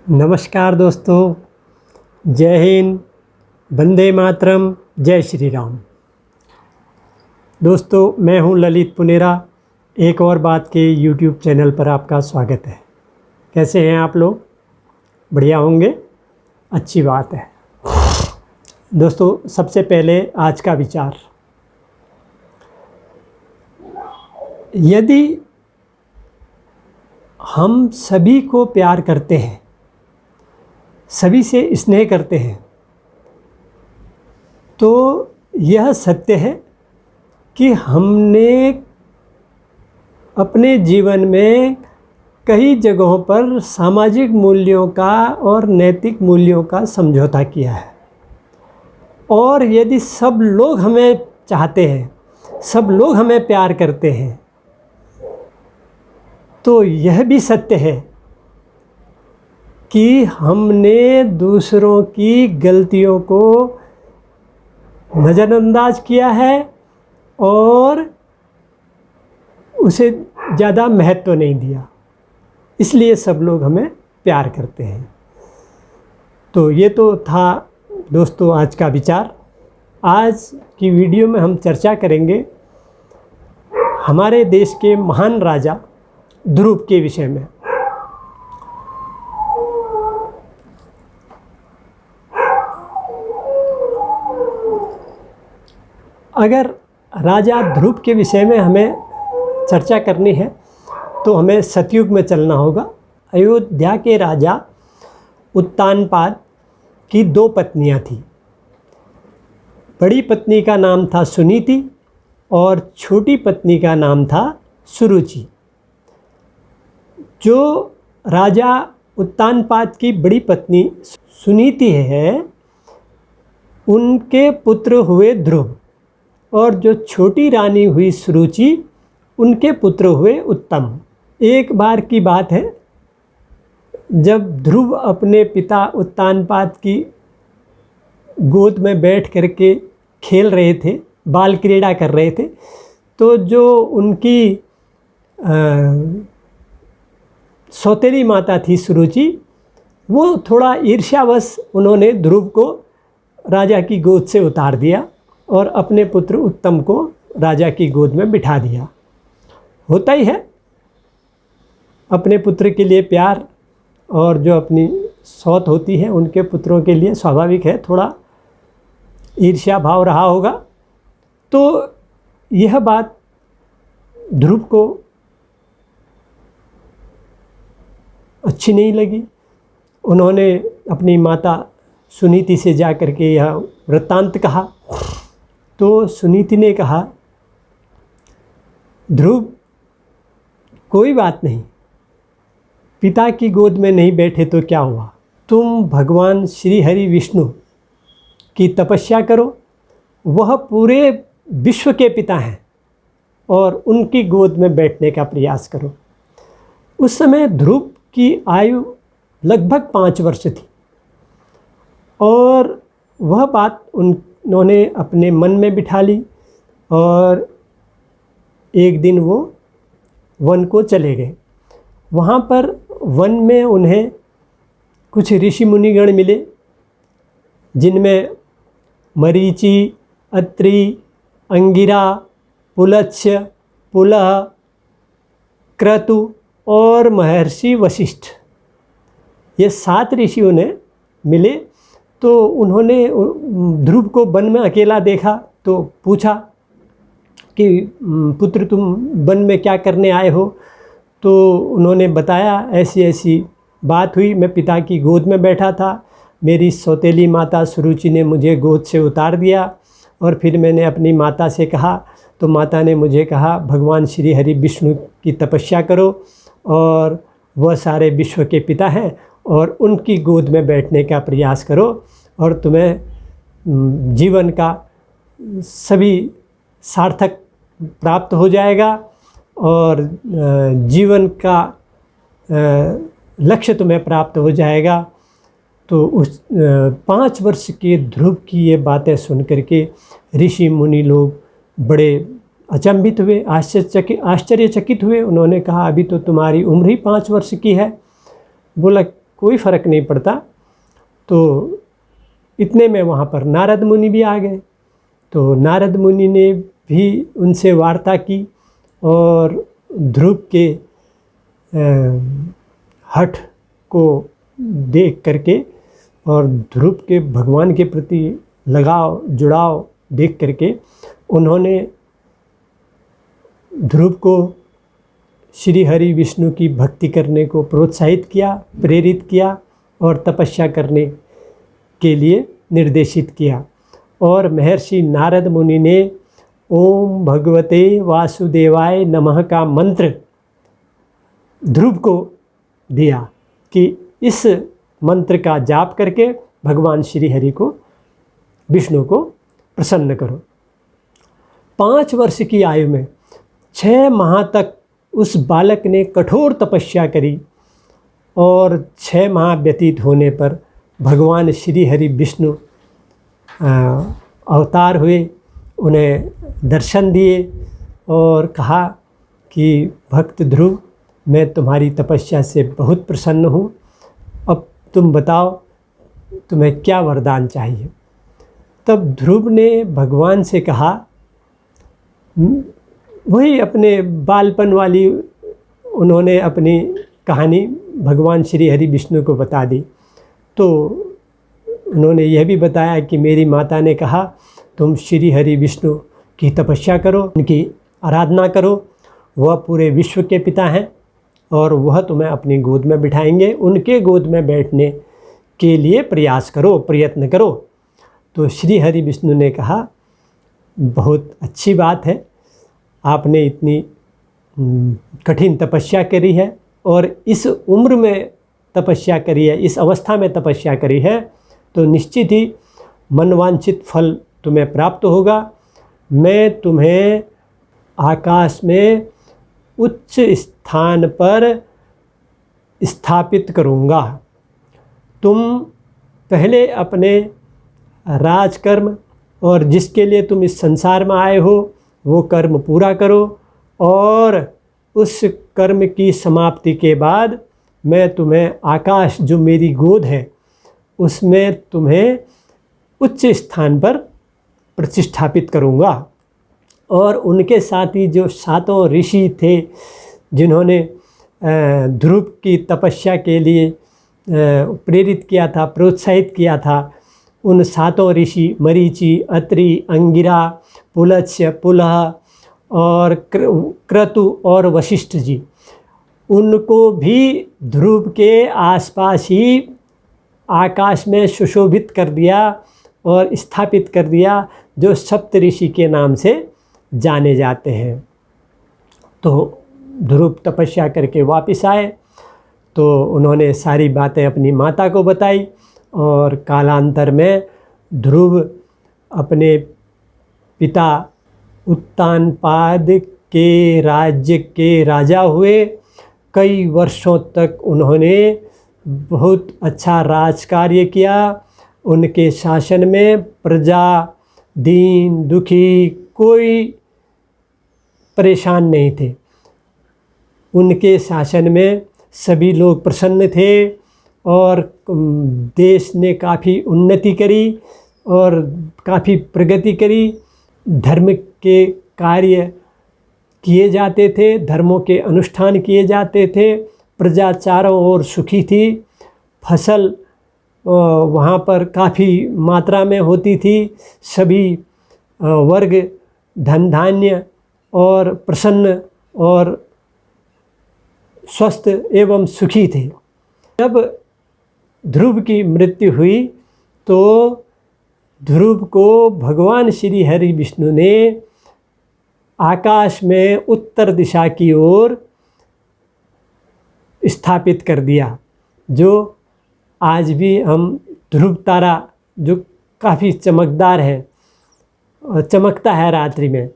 नमस्कार दोस्तों, जय हिंद, वंदे मातरम, जय श्री राम। दोस्तों, मैं हूं ललित पुनेरा। एक और बात के YouTube चैनल पर आपका स्वागत है। कैसे हैं आप लोग? बढ़िया होंगे, अच्छी बात है। दोस्तों, सबसे पहले आज का विचार। यदि हम सभी को प्यार करते हैं, सभी से स्नेह करते हैं, तो यह सत्य है कि हमने अपने जीवन में कई जगहों पर सामाजिक मूल्यों का और नैतिक मूल्यों का समझौता किया है। और यदि सब लोग हमें चाहते हैं, सब लोग हमें प्यार करते हैं, तो यह भी सत्य है कि हमने दूसरों की गलतियों को नज़रअंदाज किया है और उसे ज़्यादा महत्व नहीं दिया, इसलिए सब लोग हमें प्यार करते हैं। तो ये तो था दोस्तों आज का विचार। आज की वीडियो में हम चर्चा करेंगे हमारे देश के महान राजा ध्रुव के विषय में। अगर राजा ध्रुव के विषय में हमें चर्चा करनी है तो हमें सतयुग में चलना होगा। अयोध्या के राजा उत्तानपाद की दो पत्नियां थीं। बड़ी पत्नी का नाम था सुनीति और छोटी पत्नी का नाम था सुरुचि। जो राजा उत्तानपाद की बड़ी पत्नी सुनीति है, उनके पुत्र हुए ध्रुव, और जो छोटी रानी हुई सुरुचि, उनके पुत्र हुए उत्तम। एक बार की बात है, जब ध्रुव अपने पिता उत्तानपाद की गोद में बैठ करके खेल रहे थे, बाल क्रीड़ा कर रहे थे, तो जो उनकी सौतेली माता थी सुरुचि, वो थोड़ा ईर्ष्यावश उन्होंने ध्रुव को राजा की गोद से उतार दिया और अपने पुत्र उत्तम को राजा की गोद में बिठा दिया। होता ही है अपने पुत्र के लिए प्यार, और जो अपनी सौत होती है उनके पुत्रों के लिए स्वाभाविक है थोड़ा ईर्ष्या भाव रहा होगा। तो यह बात ध्रुव को अच्छी नहीं लगी। उन्होंने अपनी माता सुनीति से जा कर के यह वृत्तांत कहा। तो सुनीति ने कहा, ध्रुव, कोई बात नहीं, पिता की गोद में नहीं बैठे तो क्या हुआ, तुम भगवान श्री हरि विष्णु की तपस्या करो, वह पूरे विश्व के पिता हैं, और उनकी गोद में बैठने का प्रयास करो। उस समय ध्रुव की आयु लगभग 5 वर्ष थी, और वह बात उन्होंने अपने मन में बिठा ली, और एक दिन वो वन को चले गए। वहाँ पर वन में उन्हें कुछ ऋषि मुनिगण मिले, जिनमें मरीचि, अत्रि, अंगिरा, पुलत्स्य, पुलह, क्रतु और महर्षि वशिष्ठ, ये 7 ऋषि उन्हें मिले। तो उन्होंने ध्रुव को वन में अकेला देखा तो पूछा कि पुत्र, तुम वन में क्या करने आए हो? तो उन्होंने बताया, ऐसी ऐसी बात हुई, मैं पिता की गोद में बैठा था, मेरी सौतेली माता सुरुचि ने मुझे गोद से उतार दिया, और फिर मैंने अपनी माता से कहा, तो माता ने मुझे कहा भगवान श्री हरि विष्णु की तपस्या करो, और वह सारे विश्व के पिता हैं, और उनकी गोद में बैठने का प्रयास करो, और तुम्हें जीवन का सभी सार्थक प्राप्त हो जाएगा, और जीवन का लक्ष्य तुम्हें प्राप्त हो जाएगा। तो उस 5 वर्ष के ध्रुव की ये बातें सुन करके ऋषि मुनि लोग बड़े अचंभित हुए, आश्चर्यचकित हुए। उन्होंने कहा, अभी तो तुम्हारी उम्र ही 5 वर्ष की है। बोला, कोई फ़र्क नहीं पड़ता। तो इतने में वहाँ पर नारद मुनि भी आ गए। तो नारद मुनि ने भी उनसे वार्ता की और ध्रुव के हठ को देख करके और ध्रुव के भगवान के प्रति लगाव जुड़ाव देख करके उन्होंने ध्रुव को श्री हरि विष्णु की भक्ति करने को प्रोत्साहित किया, प्रेरित किया और तपस्या करने के लिए निर्देशित किया। और महर्षि नारद मुनि ने ओम भगवते वासुदेवाय नमः का मंत्र ध्रुव को दिया कि इस मंत्र का जाप करके भगवान श्री हरि को, विष्णु को प्रसन्न करो। 5 वर्ष की आयु में 6 माह तक उस बालक ने कठोर तपस्या करी और 6 माह व्यतीत होने पर भगवान श्री हरि विष्णु अवतार हुए, उन्हें दर्शन दिए और कहा कि भक्त ध्रुव, मैं तुम्हारी तपस्या से बहुत प्रसन्न हूँ, अब तुम बताओ तुम्हें क्या वरदान चाहिए। तब ध्रुव ने भगवान से कहा, वही अपने बालपन वाली उन्होंने अपनी कहानी भगवान श्री हरि विष्णु को बता दी। तो उन्होंने यह भी बताया कि मेरी माता ने कहा तुम श्री हरि विष्णु की तपस्या करो, उनकी आराधना करो, वह पूरे विश्व के पिता हैं और वह तुम्हें अपनी गोद में बिठाएंगे, उनके गोद में बैठने के लिए प्रयास करो, प्रयत्न करो। तो श्री हरि विष्णु ने कहा बहुत अच्छी बात है, आपने इतनी कठिन तपस्या करी है और इस उम्र में तपस्या करी है, इस अवस्था में तपस्या करी है, तो निश्चित ही मनवांछित फल तुम्हें प्राप्त होगा। मैं तुम्हें आकाश में उच्च स्थान पर स्थापित करूँगा। तुम पहले अपने राजकर्म और जिसके लिए तुम इस संसार में आए हो वो कर्म पूरा करो और उस कर्म की समाप्ति के बाद मैं तुम्हें आकाश, जो मेरी गोद है, उसमें तुम्हें उच्च स्थान पर प्रतिष्ठापित करूँगा। और उनके साथ ही जो 7 ऋषि थे जिन्होंने ध्रुव की तपस्या के लिए प्रेरित किया था, प्रोत्साहित किया था, उन 7 ऋषि मरीचि, अत्रि, अंगिरा, पुलत्स्य, पुलह और क्रतु और वशिष्ठ जी, उनको भी ध्रुव के आसपास ही आकाश में सुशोभित कर दिया और स्थापित कर दिया, जो सप्तऋषि के नाम से जाने जाते हैं। तो ध्रुव तपस्या करके वापस आए तो उन्होंने सारी बातें अपनी माता को बताई और कालांतर में ध्रुव अपने पिता उत्तानपाद के राज्य के राजा हुए। कई वर्षों तक उन्होंने बहुत अच्छा राजकार्य किया। उनके शासन में प्रजा, दीन दुखी कोई परेशान नहीं थे। उनके शासन में सभी लोग प्रसन्न थे और देश ने काफ़ी उन्नति करी और काफ़ी प्रगति करी। धर्म के कार्य किए जाते थे, धर्मों के अनुष्ठान किए जाते थे, प्रजा चारों ओर सुखी थी, फसल वहाँ पर काफ़ी मात्रा में होती थी, सभी वर्ग धन धान्य और प्रसन्न और स्वस्थ एवं सुखी थे। जब ध्रुव की मृत्यु हुई तो ध्रुव को भगवान श्री हरि विष्णु ने आकाश में उत्तर दिशा की ओर स्थापित कर दिया, जो आज भी हम ध्रुव तारा जो काफ़ी चमकदार है, चमकता है रात्रि में,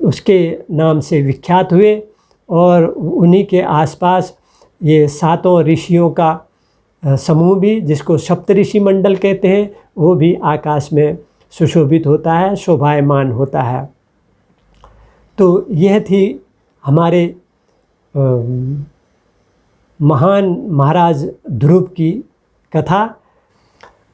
उसके नाम से विख्यात हुए। और उन्हीं के आसपास ये 7 ऋषियों का समूह भी, जिसको सप्तऋषि मंडल कहते हैं, वो भी आकाश में सुशोभित होता है, शोभायमान होता है। तो यह थी हमारे महान महाराज ध्रुव की कथा।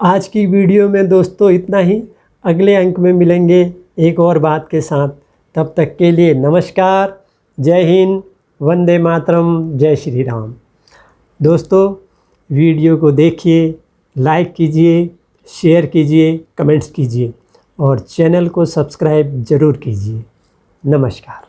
आज की वीडियो में दोस्तों इतना ही। अगले अंक में मिलेंगे एक और बात के साथ। तब तक के लिए नमस्कार, जय हिंद, वंदे मातरम, जय श्री राम। दोस्तों वीडियो को देखिए, लाइक कीजिए, शेयर कीजिए, कमेंट्स कीजिए और चैनल को सब्सक्राइब ज़रूर कीजिए। नमस्कार।